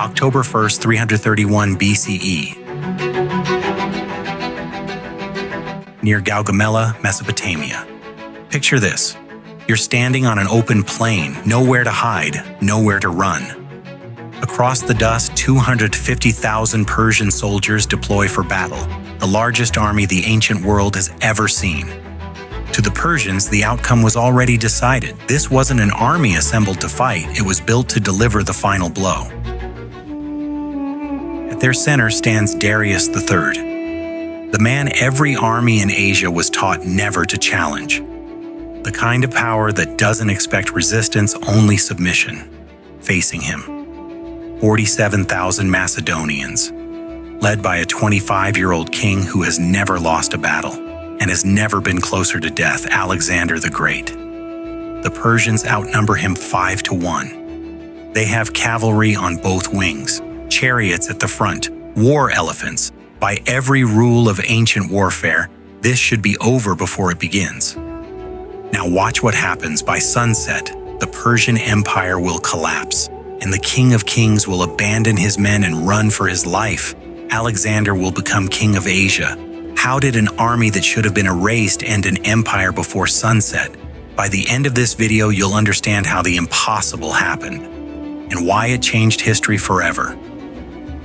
October 1st, 331 BCE. Near Gaugamela, Mesopotamia. Picture this. You're standing on an open plain, nowhere to hide, nowhere to run. Across the dust, 250,000 Persian soldiers deploy for battle, the largest army the ancient world has ever seen. To the Persians, the outcome was already decided. This wasn't an army assembled to fight, it was built to deliver the final blow. At their center stands Darius III, the man every army in Asia was taught never to challenge. The kind of power that doesn't expect resistance, only submission. Facing him, 47,000 Macedonians, led by a 25-year-old king who has never lost a battle and has never been closer to death, Alexander the Great. The Persians outnumber him 5-1. They have cavalry on both wings, chariots at the front, war elephants. By every rule of ancient warfare, this should be over before it begins. Now watch what happens. By sunset, the Persian Empire will collapse, and the King of Kings will abandon his men and run for his life. Alexander will become king of Asia. How did an army that should have been erased end an empire before sunset? By the end of this video, you'll understand how the impossible happened and why it changed history forever.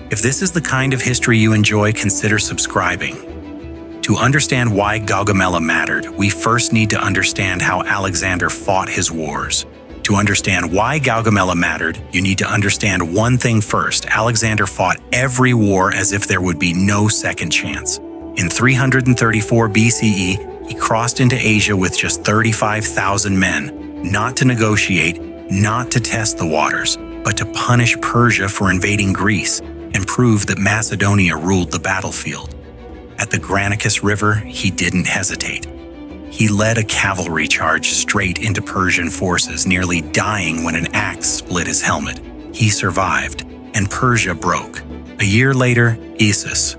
If this is the kind of history you enjoy, consider subscribing. To understand why Gaugamela mattered, we first need to understand how Alexander fought his wars. To understand why Gaugamela mattered, you need to understand one thing first. Alexander fought every war as if there would be no second chance. In 334 BCE, he crossed into Asia with just 35,000 men, not to negotiate, not to test the waters, but to punish Persia for invading Greece and prove that Macedonia ruled the battlefield. At the Granicus River, he didn't hesitate. He led a cavalry charge straight into Persian forces, nearly dying when an axe split his helmet. He survived, and Persia broke. A year later, Issus.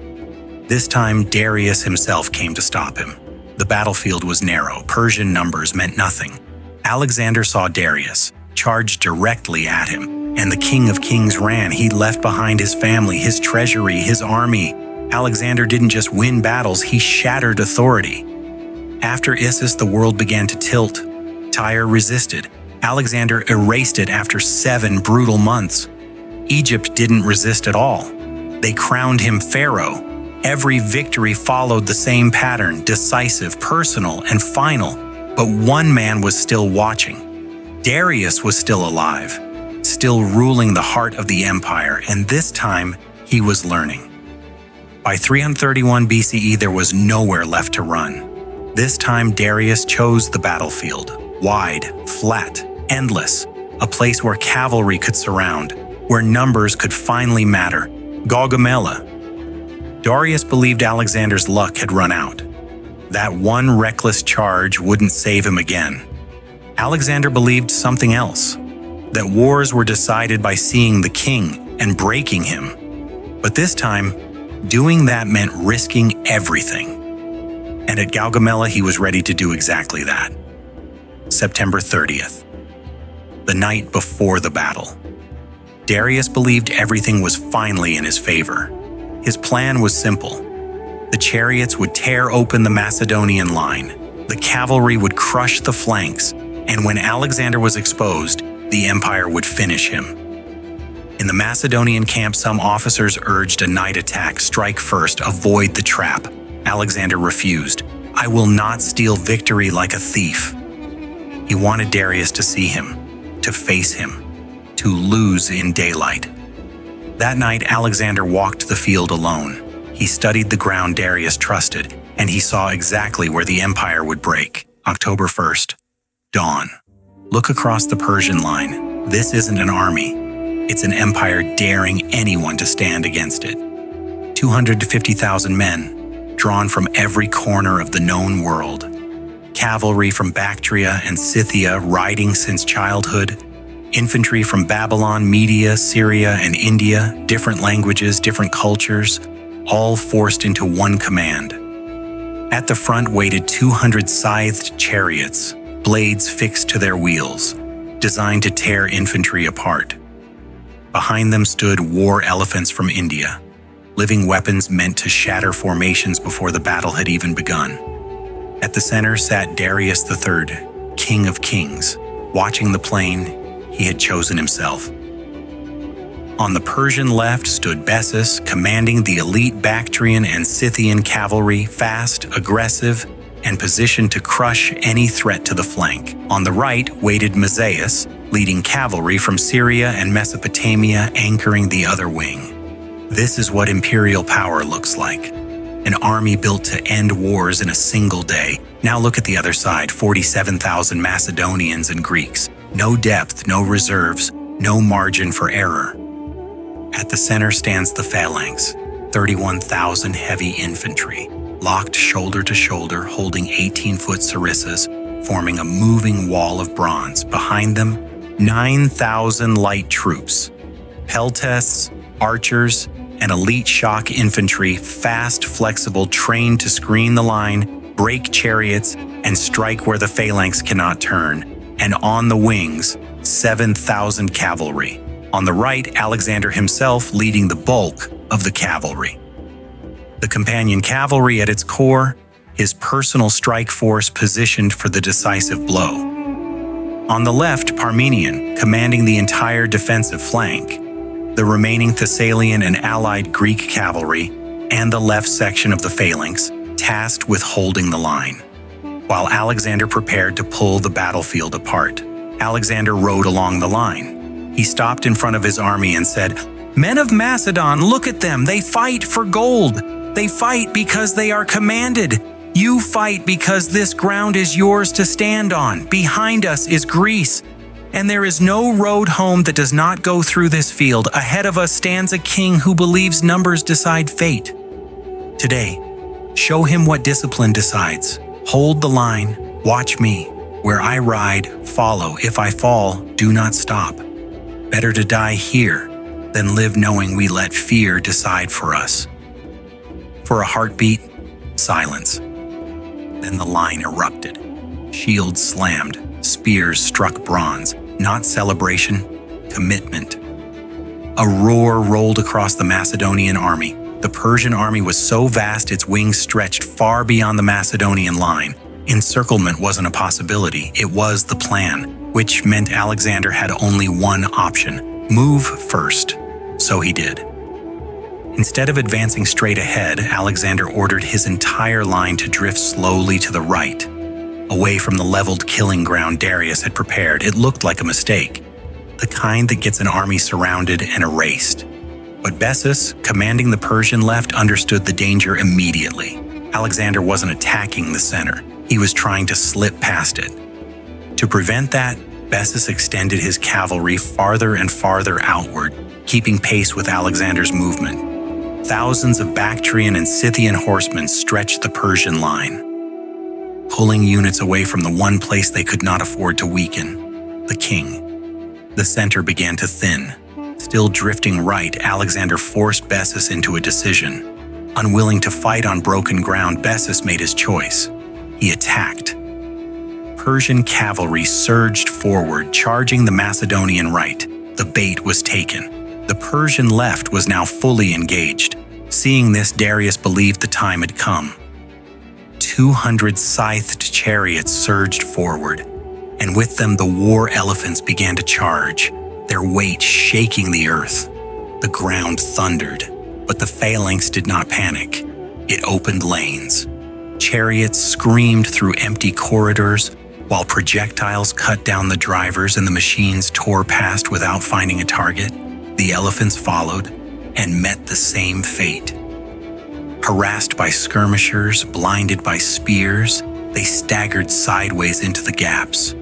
This time, Darius himself came to stop him. The battlefield was narrow. Persian numbers meant nothing. Alexander saw Darius, charged directly at him, and the King of Kings ran. He left behind his family, his treasury, his army. Alexander didn't just win battles, he shattered authority. After Issus, the world began to tilt. Tyre resisted. Alexander erased it after 7 brutal months. Egypt didn't resist at all. They crowned him pharaoh. Every victory followed the same pattern, decisive, personal, and final. But one man was still watching. Darius was still alive, still ruling the heart of the empire, and this time he was learning. By 331 BCE, there was nowhere left to run. This time Darius chose the battlefield, wide, flat, endless, a place where cavalry could surround, where numbers could finally matter. Gaugamela. Darius believed Alexander's luck had run out. That one reckless charge wouldn't save him again. Alexander believed something else, that wars were decided by seeing the king and breaking him. But this time, doing that meant risking everything. And at Gaugamela, he was ready to do exactly that. September 30th, the night before the battle. Darius believed everything was finally in his favor. His plan was simple. The chariots would tear open the Macedonian line. The cavalry would crush the flanks, and when Alexander was exposed, the empire would finish him. In the Macedonian camp, some officers urged a night attack. Strike first, avoid the trap. Alexander refused. I will not steal victory like a thief. He wanted Darius to see him, to face him, to lose in daylight. That night, Alexander walked the field alone. He studied the ground Darius trusted, and he saw exactly where the empire would break. October 1st, dawn. Look across the Persian line. This isn't an army. It's an empire daring anyone to stand against it. 250,000 men, drawn from every corner of the known world. Cavalry from Bactria and Scythia riding since childhood. Infantry from Babylon, Media, Syria, and India, different languages, different cultures, all forced into one command. At the front waited 200 scythed chariots, blades fixed to their wheels, designed to tear infantry apart. Behind them stood war elephants from India, living weapons meant to shatter formations before the battle had even begun. At the center sat Darius III, King of Kings, watching the plain he had chosen himself. On the Persian left stood Bessus, commanding the elite Bactrian and Scythian cavalry, fast, aggressive, and positioned to crush any threat to the flank. On the right waited Mazaeus, leading cavalry from Syria and Mesopotamia, anchoring the other wing. This is what imperial power looks like. An army built to end wars in a single day. Now look at the other side, 47,000 Macedonians and Greeks. No depth, no reserves, no margin for error. At the center stands the Phalanx, 31,000 heavy infantry, locked shoulder to shoulder, holding 18-foot sarissas, forming a moving wall of bronze. Behind them, 9,000 light troops, peltests, archers, and elite shock infantry, fast, flexible, trained to screen the line, break chariots, and strike where the phalanx cannot turn. And on the wings, 7,000 cavalry. On the right, Alexander himself leading the bulk of the cavalry. The companion cavalry at its core, his personal strike force positioned for the decisive blow. On the left, Parmenion, commanding the entire defensive flank, the remaining Thessalian and allied Greek cavalry, and the left section of the phalanx, tasked with holding the line. While Alexander prepared to pull the battlefield apart, Alexander rode along the line. He stopped in front of his army and said, "Men of Macedon, look at them. They fight for gold. They fight because they are commanded. You fight because this ground is yours to stand on. Behind us is Greece, and there is no road home that does not go through this field. Ahead of us stands a king who believes numbers decide fate. Today, show him what discipline decides. Hold the line, watch me. Where I ride, follow. If I fall, do not stop. Better to die here than live knowing we let fear decide for us." For a heartbeat, silence. Then the line erupted. Shields slammed, spears struck bronze. Not celebration, commitment. A roar rolled across the Macedonian army. The Persian army was so vast its wings stretched far beyond the Macedonian line. Encirclement wasn't a possibility, it was the plan, which meant Alexander had only one option: move first. So he did. Instead of advancing straight ahead, Alexander ordered his entire line to drift slowly to the right, away from the leveled killing ground Darius had prepared. It looked like a mistake, the kind that gets an army surrounded and erased. But Bessus, commanding the Persian left, understood the danger immediately. Alexander wasn't attacking the center. He was trying to slip past it. To prevent that, Bessus extended his cavalry farther and farther outward, keeping pace with Alexander's movement. Thousands of Bactrian and Scythian horsemen stretched the Persian line, pulling units away from the one place they could not afford to weaken, the king. The center began to thin. Still drifting right, Alexander forced Bessus into a decision. Unwilling to fight on broken ground, Bessus made his choice. He attacked. Persian cavalry surged forward, charging the Macedonian right. The bait was taken. The Persian left was now fully engaged. Seeing this, Darius believed the time had come. 200 scythed chariots surged forward, and with them the war elephants began to charge, their weight shaking the earth. The ground thundered, but the phalanx did not panic. It opened lanes. Chariots screamed through empty corridors, while projectiles cut down the drivers and the machines tore past without finding a target. The elephants followed and met the same fate. Harassed by skirmishers, blinded by spears, they staggered sideways into the gaps,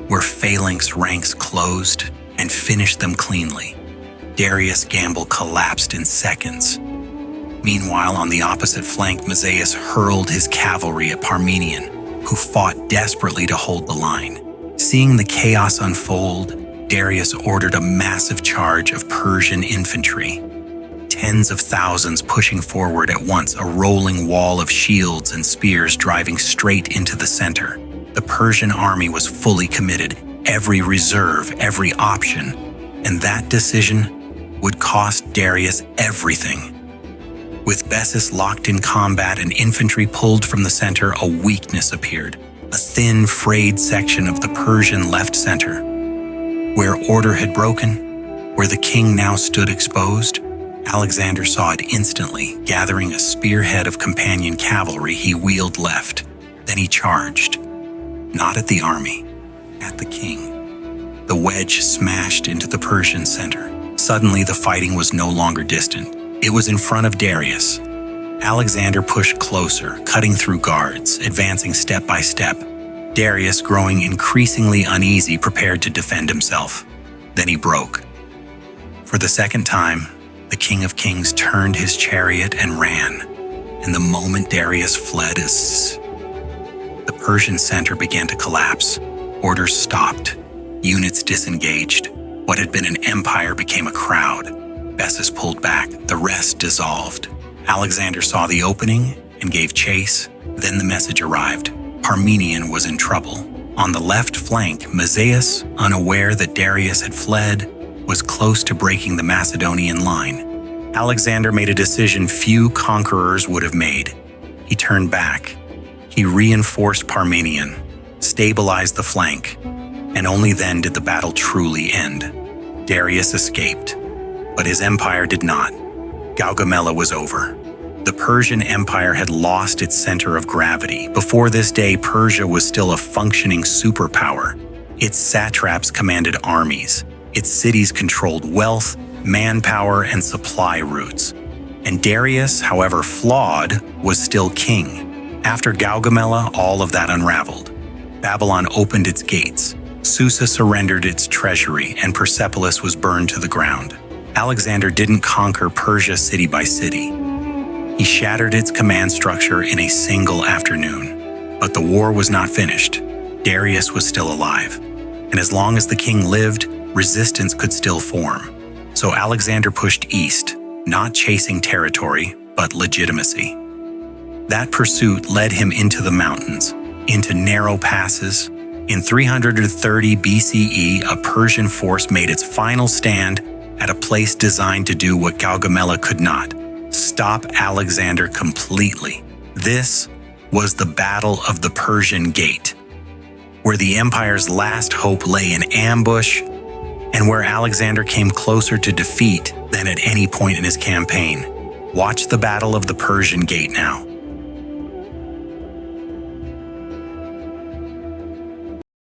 where phalanx ranks closed, and finished them cleanly. Darius' gamble collapsed in seconds. Meanwhile, on the opposite flank, Mazaeus hurled his cavalry at Parmenion, who fought desperately to hold the line. Seeing the chaos unfold, Darius ordered a massive charge of Persian infantry. Tens of thousands pushing forward at once, a rolling wall of shields and spears driving straight into the center. The Persian army was fully committed, every reserve, every option, and that decision would cost Darius everything. With Bessus locked in combat and infantry pulled from the center, a weakness appeared. A thin, frayed section of the Persian left center. Where order had broken, where the king now stood exposed, Alexander saw it instantly. Gathering a spearhead of companion cavalry, he wheeled left. Then he charged. Not at the army, at the king. The wedge smashed into the Persian center. Suddenly, the fighting was no longer distant. It was in front of Darius. Alexander pushed closer, cutting through guards, advancing step by step. Darius, growing increasingly uneasy, prepared to defend himself. Then he broke. For the second time, the King of Kings turned his chariot and ran. And the moment Darius fled, the Persian center began to collapse. Orders stopped. Units disengaged. What had been an empire became a crowd. Bessus pulled back. The rest dissolved. Alexander saw the opening and gave chase. Then the message arrived. Parmenion was in trouble. On the left flank, Mazaeus, unaware that Darius had fled, was close to breaking the Macedonian line. Alexander made a decision few conquerors would have made. He turned back. He reinforced Parmenion, stabilized the flank, and only then did the battle truly end. Darius escaped, but his empire did not. Gaugamela was over. The Persian Empire had lost its center of gravity. Before this day, Persia was still a functioning superpower. Its satraps commanded armies. Its cities controlled wealth, manpower, and supply routes. And Darius, however flawed, was still king. After Gaugamela, all of that unraveled. Babylon opened its gates. Susa surrendered its treasury, and Persepolis was burned to the ground. Alexander didn't conquer Persia city by city. He shattered its command structure in a single afternoon. But the war was not finished. Darius was still alive. And as long as the king lived, resistance could still form. So Alexander pushed east, not chasing territory, but legitimacy. That pursuit led him into the mountains, into narrow passes. In 330 BCE, a Persian force made its final stand at a place designed to do what Gaugamela could not: stop Alexander completely. This was the Battle of the Persian Gate, where the empire's last hope lay in ambush and where Alexander came closer to defeat than at any point in his campaign. Watch the Battle of the Persian Gate now.